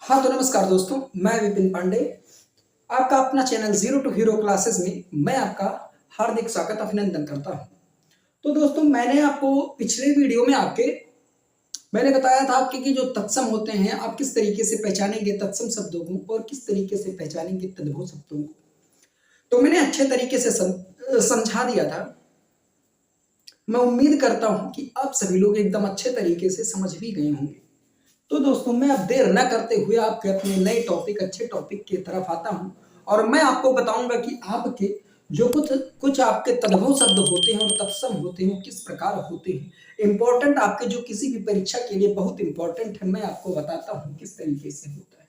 हाँ तो नमस्कार दोस्तों, मैं विपिन पांडे आपका अपना channel zero to hero classes में मैं आपका हार्दिक स्वागत अभिनंदन करता हूँ। तो दोस्तों मैंने आपको पिछले वीडियो में मैंने बताया था आपके कि जो तत्सम होते हैं आप किस तरीके से पहचानेंगे तत्सम शब्दों को और किस तरीके से पहचानेंगे तद्भव शब्दों को। तो मैंने अच्छे तरीके से समझा दिया था। मैं उम्मीद करता हूँ कि आप सभी लोग एकदम अच्छे तरीके से समझ भी गए होंगे। तो दोस्तों मैं अब देर न करते हुए आपके अपने नए टॉपिक अच्छे टॉपिक की तरफ आता हूं और मैं आपको बताऊंगा कि आपके जो कुछ कुछ आपके तद्भव शब्द होते हैं और तत्सम होते हैं वो किस प्रकार होते हैं। इंपॉर्टेंट आपके जो किसी भी परीक्षा के लिए बहुत इंपॉर्टेंट है, मैं आपको बताता हूं किस तरीके से होता है।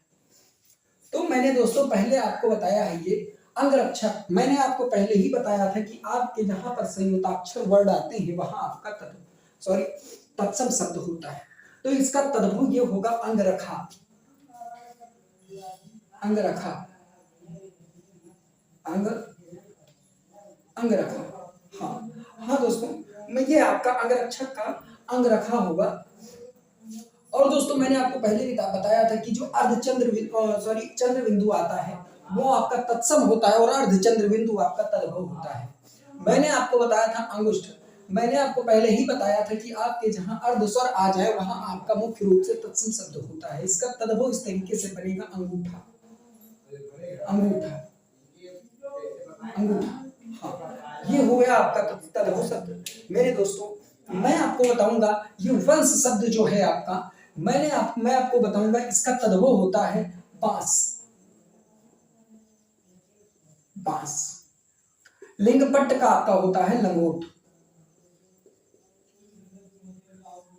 तो मैंने दोस्तों पहले आपको बताया है ये अंगरक्षक। मैंने आपको पहले ही बताया था कि आपके जहां पर संयुक्ताक्षर वर्ड आते हैं वहां आपका तत्सम शब्द होता है। तो इसका तद्भव ये होगा अंगरखा। अंगरखा अंग अंगरखा। हाँ हाँ दोस्तों, मैं ये आपका अंगरक्षक का अंगरखा होगा। और दोस्तों मैंने आपको पहले भी बताया था कि जो चंद्र बिंदु आता है वो आपका तत्सम होता है और अर्धचंद्र बिंदु आपका तद्भव होता है। मैंने आपको बताया था अंगुष्ठ। मैंने आपको पहले ही बताया था कि आपके जहां अर्ध स्वर आ जाए वहां आपका मुख्य रूप से तत्सम शब्द होता है। इसका तद्भव इस तरीके से बनेगा अंगूठा। अंगूठा अंगूठा। हाँ ये हो गया आपका तद्भव शब्द। मेरे दोस्तों मैं आपको बताऊंगा ये वंश शब्द जो है आपका मैं आपको बताऊंगा इसका तद्भव होता है बांस। बांस। लिंगपट्ट का आपका होता है लंगोट।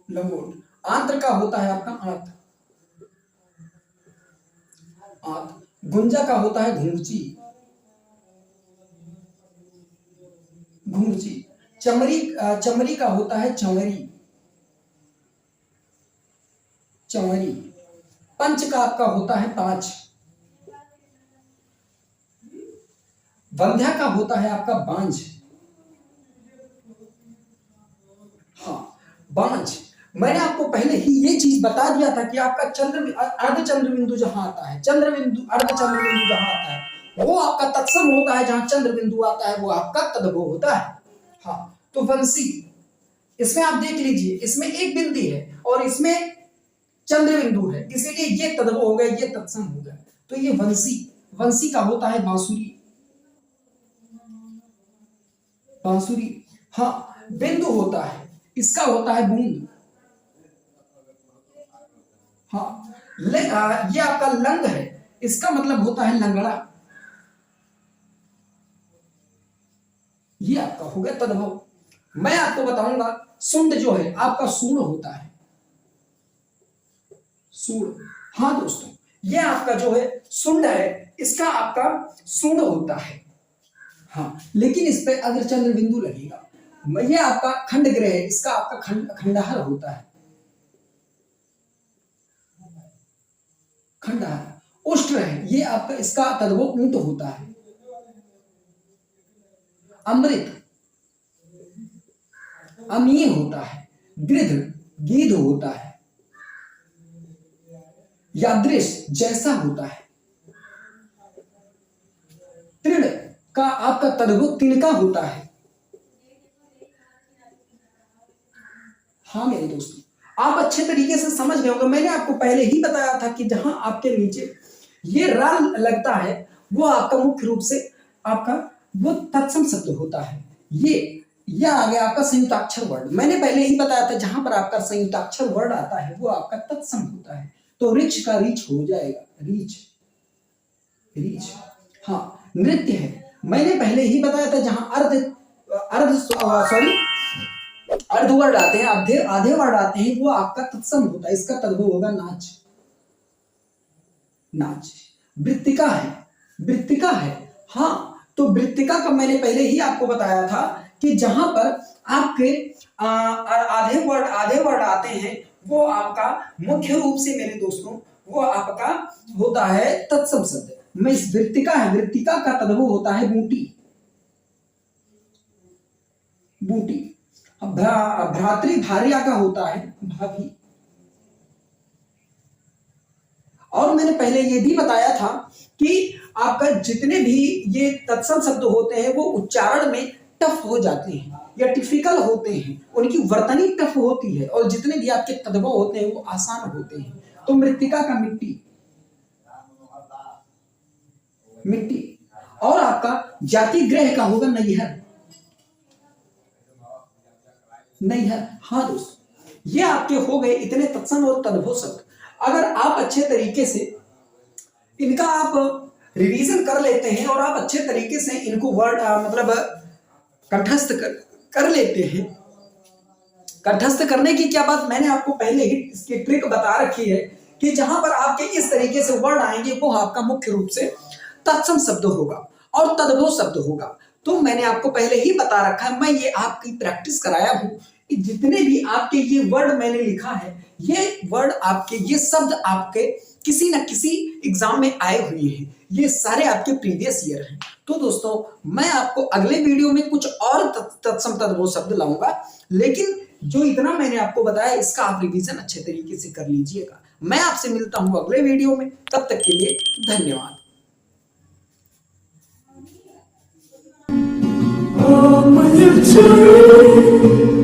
लंगोट। आंत्र का होता है आपका आंत। आंत। गुंजा का होता है घुंघची। घुंघची। चमरी का होता है चमरी। चमरी। पंच का आपका होता है पांच। वंध्या का होता है आपका बांझ। हाँ बांझ। मैंने आपको पहले ही ये चीज बता दिया था कि आपका अर्धचंद्र बिंदु जहां आता है अर्धचंद्र बिंदु जहां आता है वो आपका तत्सम होता है। जहां चंद्र बिंदु आता है वो आपका तद्भव होता है। हाँ तो वंशी। इसमें आप देख लीजिए इसमें एक बिंदी है और इसमें चंद्र बिंदु है, इसीलिए ये तद्भव हो गया, ये तत्सम हो गया। तो ये वंशी। वंशी का होता है बांसुरी। बांसुरी। हाँ बिंदु होता है, इसका होता है बूंद। हाँ ये आपका लंग है, इसका मतलब होता है लंगड़ा। ये आपका हो गया तद्भव। मैं आपको बताऊंगा सुंड जो है आपका सूण होता है। सूण। हाँ दोस्तों ये आपका जो है सुंड है, इसका आपका सूण होता है। हाँ लेकिन इस पे अगर चंद्र बिंदु लगेगा। ये आपका खंड ग्रह है, इसका आपका खंडहर होता है। खंडहर। उष्ट्र है ये आपका, इसका तद्भव ऊंट होता है। अमृत। अमीय होता है। गिद्ध। गीध होता है। यादृश जैसा होता है। तृण का आपका तद्भव तिनका होता है। हाँ मेरे दोस्तों आप अच्छे तरीके से समझ गए होंगे। मैंने आपको पहले ही बताया था कि जहां आपके नीचे ये राल लगता है वो आपका मुख्य रूप से आपका वो तत्सम शब्द होता है। ये आ गया आपका संयुक्ताक्षर वर्ड। मैंने पहले ही बताया था जहां पर आपका संयुक्ताक्षर वर्ड आता है वो आपका तत्सम होता है। तो रिच का रीच हो जाएगा। रीच। रीच। हाँ नृत्य है। मैंने पहले ही बताया था जहां अर्ध वर्ड आते हैं, आधे वर्ड आते हैं वो आपका तत्सम होता है। इसका तद्भव होगा नाच। नाच। वृत्तिका है। वृत्तिका है। हाँ तो वृत्तिका का मैंने पहले ही आपको बताया था कि जहां पर आपके आधे वर्ड आते हैं वो आपका मुख्य रूप से मेरे दोस्तों वो आपका होता है तत्सम शब्द। मैं इस वृत्तिका है, वृत्तिका का तद्भव होता है बूटी। बूटी। भ्रातृ भार्या का होता है भाभी। और मैंने पहले ये भी बताया था कि आपका जितने भी ये तत्सम शब्द होते हैं वो उच्चारण में टफ हो जाते हैं या टिपिकल होते हैं, उनकी वर्तनी टफ होती है, और जितने भी आपके तद्भव होते हैं वो आसान होते हैं। तो मृत्तिका का मिट्टी, मिट्टी, और आपका जाति ग्रह का होगा नैहर, नैहर। हाँ दोस्तों, ये आपके हो गए इतने तत्सम और तद्भव शब्द। अगर आप अच्छे तरीके से इनका आप रिवीजन कर लेते हैं और आप अच्छे तरीके से इनको वर्ड मतलब कंठस्थ कर लेते हैं। कंठस्थ करने की क्या बात मैंने आपको पहले ही इसकी ट्रिक बता रखी है कि जहां पर आपके इस तरीके से वर्ड आएंगे वो आपका मुख्य रूप से तत्सम शब्द होगा और तद्भव शब्द होगा। तो मैंने आपको पहले ही बता रखा है, मैं ये आपकी प्रैक्टिस कराया हूं कि जितने भी आपके ये वर्ड मैंने लिखा है, ये वर्ड आपके, ये शब्द आपके किसी न किसी एग्जाम में आए हुए हैं, ये सारे आपके प्रीवियस ईयर हैं। तो दोस्तों मैं आपको अगले वीडियो में कुछ और तत्सम तद्भव शब्द लाऊंगा, लेकिन जो इतना मैंने आपको बताया इसका आप रिवीजन अच्छे तरीके से कर लीजिएगा। मैं आपसे मिलता हूं अगले वीडियो में, तब तक के लिए धन्यवाद। I'm with you.